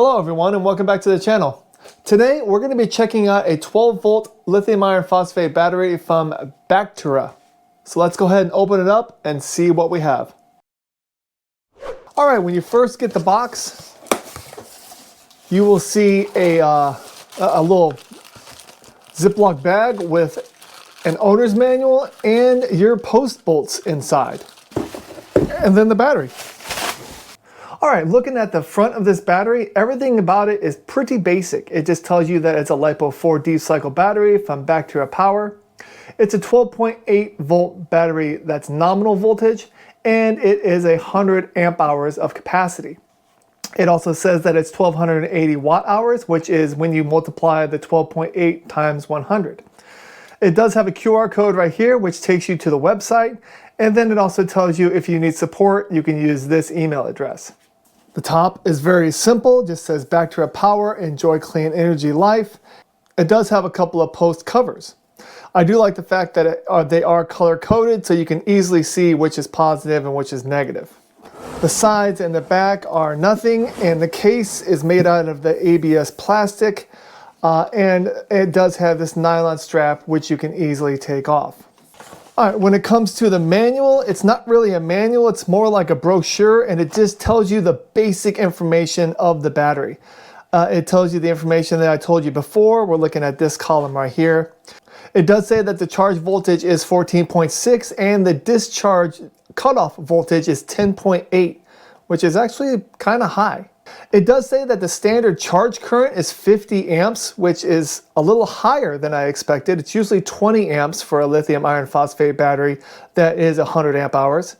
Hello everyone and welcome back to the channel. Today we're going to be checking out a 12 volt lithium iron phosphate battery from Bateria. So let's go ahead and open it up and see what we have. Alright, when you first get the box, you will see a little Ziploc bag with an owner's manual and your post bolts inside. And then the battery. Alright, looking at the front of this battery, everything about it is pretty basic. It just tells you that it's a Lifepo4 deep cycle battery from Bateria Power. It's a 12.8 volt battery that's nominal voltage, and it is 100 amp hours of capacity. It also says that it's 1280 watt hours, which is when you multiply the 12.8 times 100. It does have a QR code right here, which takes you to the website, and then it also tells you if you need support, you can use this email address. The top is very simple, just says Bateria Power, enjoy clean energy life. It does have a couple of post covers. I do like the fact that they are color coded so you can easily see which is positive and which is negative. The sides and the back are nothing, and the case is made out of the ABS plastic, and it does have this nylon strap which you can easily take off. Alright, when it comes to the manual, it's not really a manual, it's more like a brochure, and it just tells you the basic information of the battery. It tells you the information that I told you before. We're looking at this column right here. It does say that the charge voltage is 14.6 and the discharge cutoff voltage is 10.8, which is actually kind of high. It does say that the standard charge current is 50 amps, which is a little higher than I expected. It's usually 20 amps for a lithium iron phosphate battery that is 100 amp hours.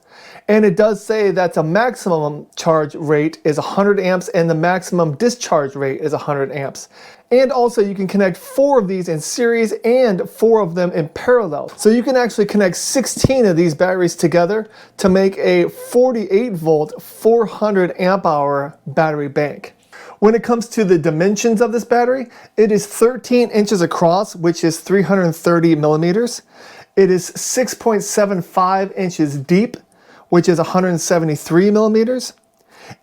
And it does say that the maximum charge rate is 100 amps and the maximum discharge rate is 100 amps. And also you can connect 4 of these in series and 4 of them in parallel. So you can actually connect 16 of these batteries together to make a 48 volt 400 amp hour battery bank. When it comes to the dimensions of this battery, it is 13 inches across, which is 330 millimeters. It is 6.75 inches deep, which is 173 millimeters.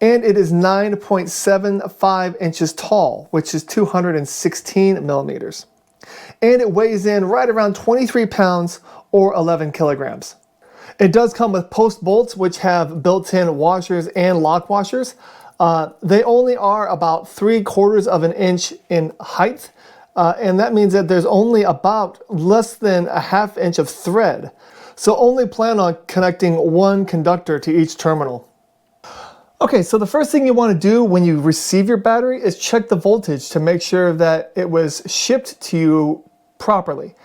And it is 9.75 inches tall, which is 216 millimeters. And it weighs in right around 23 pounds or 11 kilograms. It does come with post bolts, which have built-in washers and lock washers. They only are about 3/4 of an inch in height, and that means that there's only about less than a ½ inch of thread. So only plan on connecting one conductor to each terminal. Okay, so the first thing you want to do when you receive your battery is check the voltage to make sure that it was shipped to you properly.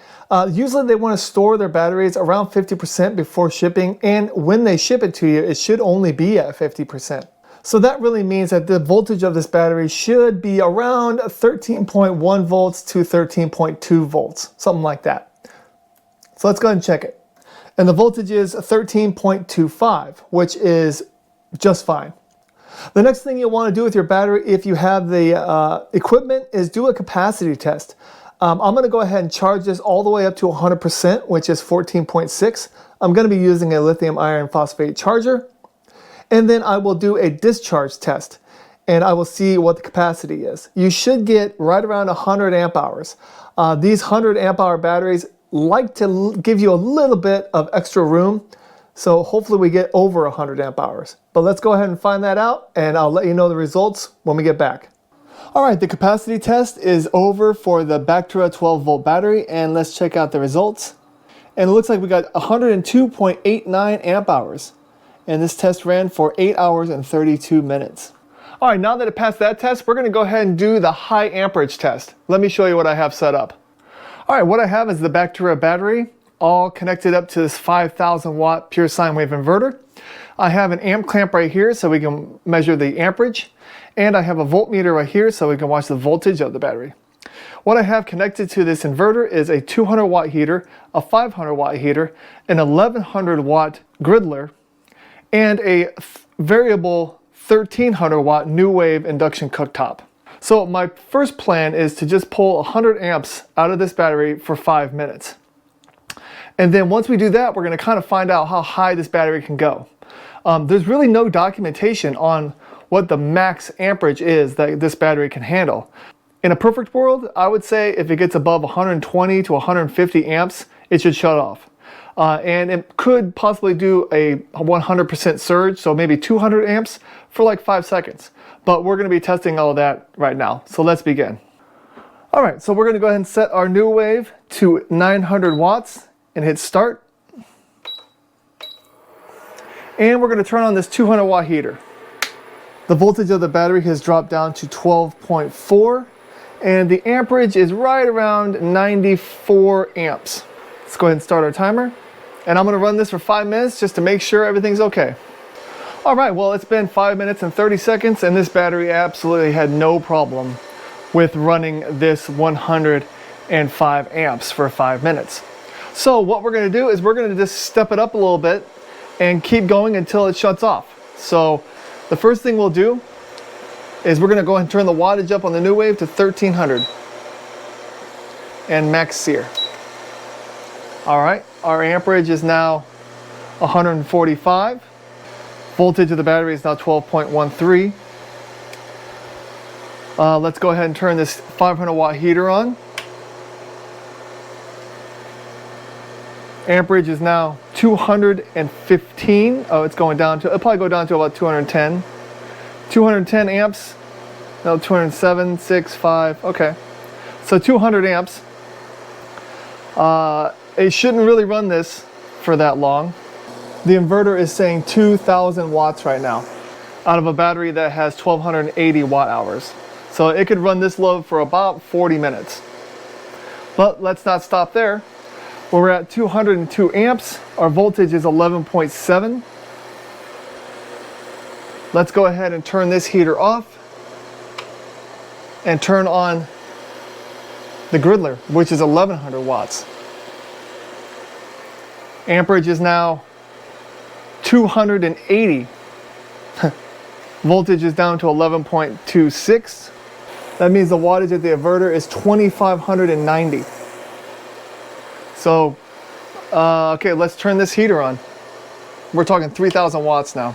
Usually they want to store their batteries around 50% before shipping, and when they ship it to you, it should only be at 50%. So that really means that the voltage of this battery should be around 13.1 volts to 13.2 volts, something like that. So let's go ahead and check it. And the voltage is 13.25, which is just fine. The next thing you'll want to do with your battery, if you have the equipment, is do a capacity test. I'm going to go ahead and charge this all the way up to 100%, which is 14.6. I'm going to be using a lithium iron phosphate charger. And then I will do a discharge test, and I will see what the capacity is. You should get right around 100 amp hours. These 100 amp hour batteries like to give you a little bit of extra room. So hopefully we get over 100 amp hours. But let's go ahead and find that out, and I'll let you know the results when we get back. Alright, the capacity test is over for the Bateria 12 volt battery, and let's check out the results. And it looks like we got 102.89 amp hours. And this test ran for 8 hours and 32 minutes. Alright, now that it passed that test, we're going to go ahead and do the high amperage test. Let me show you what I have set up. Alright, what I have is the Bateria battery, all connected up to this 5,000 watt pure sine wave inverter. I have an amp clamp right here so we can measure the amperage, and I have a voltmeter right here so we can watch the voltage of the battery. What I have connected to this inverter is a 200 watt heater, a 500 watt heater, an 1100 watt griddler, and a variable 1300 watt new wave induction cooktop. So my first plan is to just pull 100 amps out of this battery for 5 minutes. And then once we do that, we're going to kind of find out how high this battery can go. There's really no documentation on what the max amperage is that this battery can handle. In a perfect world, I would say if it gets above 120 to 150 amps, it should shut off. And it could possibly do a 100% surge, so maybe 200 amps for like 5 seconds. But we're going to be testing all of that right now, so let's begin. All right, so we're going to go ahead and set our new wave to 900 watts and hit start. And we're going to turn on this 200 watt heater. The voltage of the battery has dropped down to 12.4, and the amperage is right around 94 amps. Let's go ahead and start our timer. And I'm going to run this for 5 minutes just to make sure everything's okay. All right, well, it's been 5 minutes and 30 seconds, and this battery absolutely had no problem with running this 105 amps for 5 minutes. So what we're going to do is we're going to just step it up a little bit and keep going until it shuts off. So the first thing we'll do is we're going to go ahead and turn the wattage up on the new wave to 1300 and max sear. All right, our amperage is now 145. Voltage of the battery is now 12.13. Let's go ahead and turn this 500 watt heater on. Amperage is now 215. Oh, it's going down to, it'll probably go down to about 210. 210 amps. No, 207, 6, 5. Okay. So 200 amps. It shouldn't really run this for that long. The inverter is saying 2,000 watts right now out of a battery that has 1,280 watt hours. So it could run this load for about 40 minutes. But let's not stop there. We're at 202 amps. Our voltage is 11.7. Let's go ahead and turn this heater off and turn on the griddler, which is 1100 watts. Amperage is now 280. Voltage is down to 11.26. That means the wattage of the inverter is 2590. So, okay, let's turn this heater on. We're talking 3000 watts now.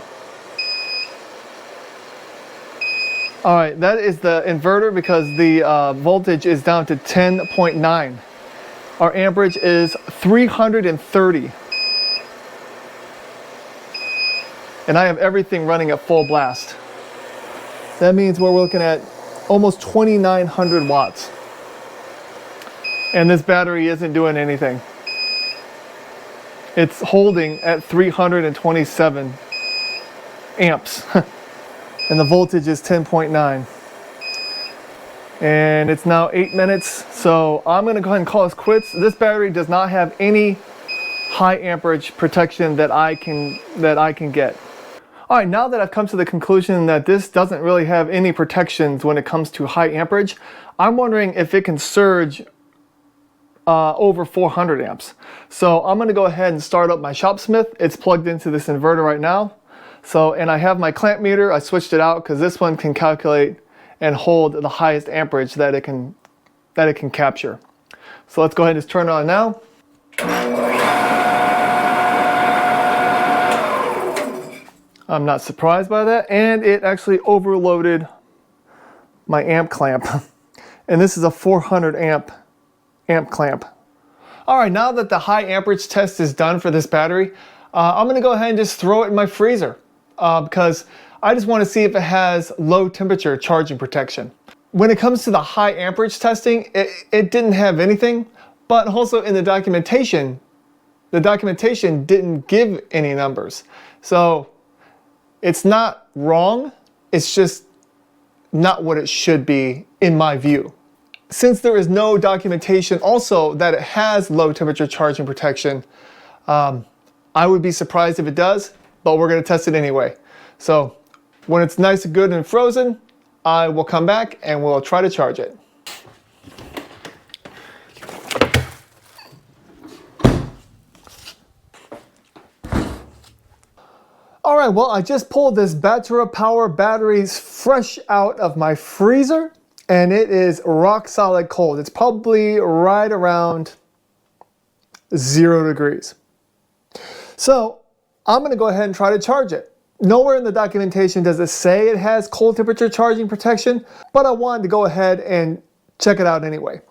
All right, that is the inverter because the voltage is down to 10.9. Our amperage is 330. And I have everything running at full blast. That means we're looking at almost 2,900 watts. And this battery isn't doing anything. It's holding at 327 amps. And the voltage is 10.9. And it's now 8 minutes, so I'm gonna go ahead and call this quits. This battery does not have any high amperage protection that I can get. All right, now that I've come to the conclusion that this doesn't really have any protections when it comes to high amperage, I'm wondering if it can surge over 400 amps. So I'm gonna go ahead and start up my Shopsmith. It's plugged into this inverter right now. So, and I have my clamp meter. I switched it out because this one can calculate and hold the highest amperage that it can capture. So let's go ahead and just turn it on now. I'm not surprised by that, and it actually overloaded my amp clamp. And this is a 400 amp clamp. All right, now that the high amperage test is done for this battery, I'm gonna go ahead and just throw it in my freezer because I just wanna see if it has low temperature charging protection. When it comes to the high amperage testing, it didn't have anything, but also in the documentation didn't give any numbers. So it's not wrong, it's just not what it should be in my view. Since there is no documentation also that it has low temperature charging protection, I would be surprised if it does, but we're gonna test it anyway. So when it's nice and good and frozen, I will come back and we'll try to charge it. All right, well, I just pulled this Bateria Power batteries fresh out of my freezer, and it is rock solid cold. It's probably right around 0 degrees. So I'm gonna go ahead and try to charge it. Nowhere in the documentation does it say it has cold temperature charging protection, but I wanted to go ahead and check it out anyway.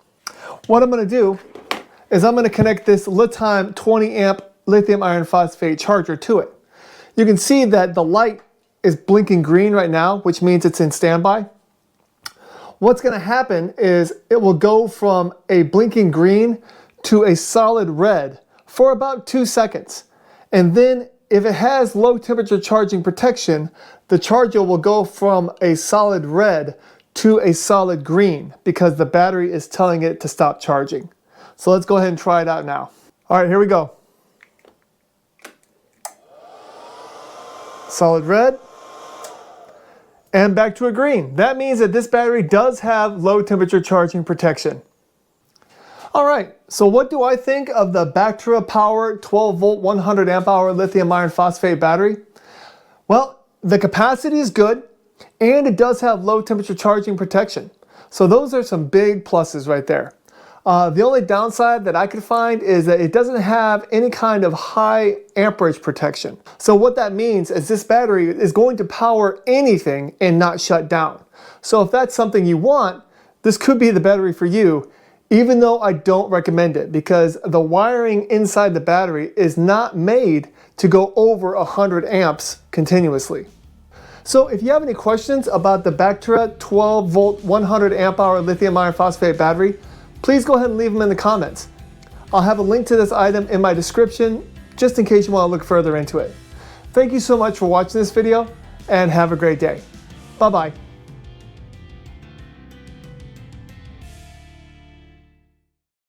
What I'm going to do is I'm going to connect this LiTime 20 amp lithium iron phosphate charger to it. You can see that the light is blinking green right now, which means it's in standby. What's going to happen is it will go from a blinking green to a solid red for about 2 seconds. And then if it has low temperature charging protection, the charger will go from a solid red to a solid green because the battery is telling it to stop charging. So let's go ahead and try it out now. All right, here we go. Solid red. And back to a green. That means that this battery does have low temperature charging protection. All right, so what do I think of the Bateria Power 12 volt 100 amp hour lithium iron phosphate battery? Well, the capacity is good and it does have low temperature charging protection. So those are some big pluses right there. The only downside that I could find is that it doesn't have any kind of high amperage protection. So what that means is this battery is going to power anything and not shut down. So if that's something you want, this could be the battery for you, even though I don't recommend it because the wiring inside the battery is not made to go over 100 amps continuously. So if you have any questions about the Bateria 12 volt 100 amp hour lithium iron phosphate battery, please go ahead and leave them in the comments. I'll have a link to this item in my description just in case you want to look further into it. Thank you so much for watching this video and have a great day. Bye-bye.